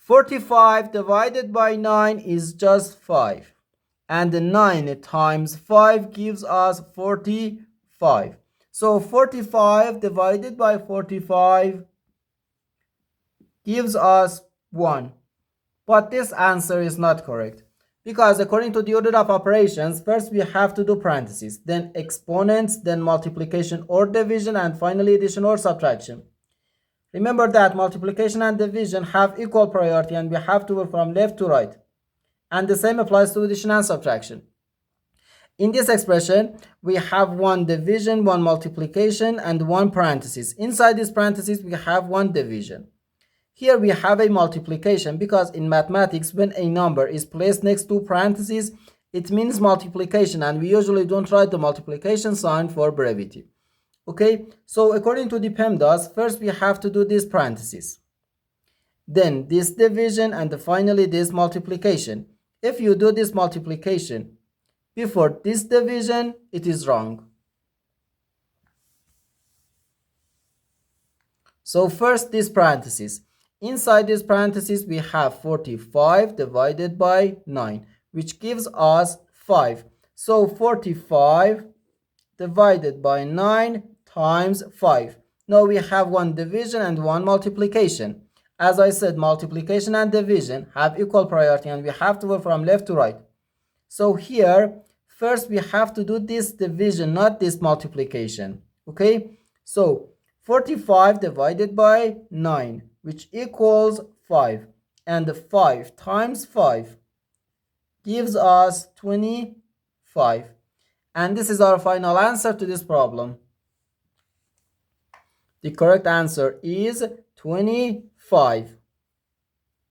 45 divided by 9 is just 5. And 9 times 5 gives us 45. So 45 divided by 45 gives us 1. But this answer is not correct. Because according to the order of operations, first we have to do parentheses, then exponents, then multiplication or division, and finally addition or subtraction. Remember that multiplication and division have equal priority and we have to work from left to right. And the same applies to addition and subtraction. In this expression, we have one division, one multiplication, and one parenthesis. Inside this parenthesis, we have one division. Here we have a multiplication because in mathematics, when a number is placed next to parentheses, it means multiplication, and we usually don't write the multiplication sign for brevity. Okay, so according to the PEMDAS, first we have to do this parenthesis, then this division, and finally this multiplication. If you do this multiplication before this division, it is wrong. So first this parenthesis. Inside this parenthesis, we have 45 divided by 9, which gives us 5. So 45 divided by 9 times 5. Now we have one division and one multiplication. As I said, multiplication and division have equal priority and we have to work from left to right. So here, first we have to do this division, not this multiplication. Okay, so 45 divided by 9, which equals 5. And 5 times 5 gives us 25. And this is our final answer to this problem. The correct answer is 25.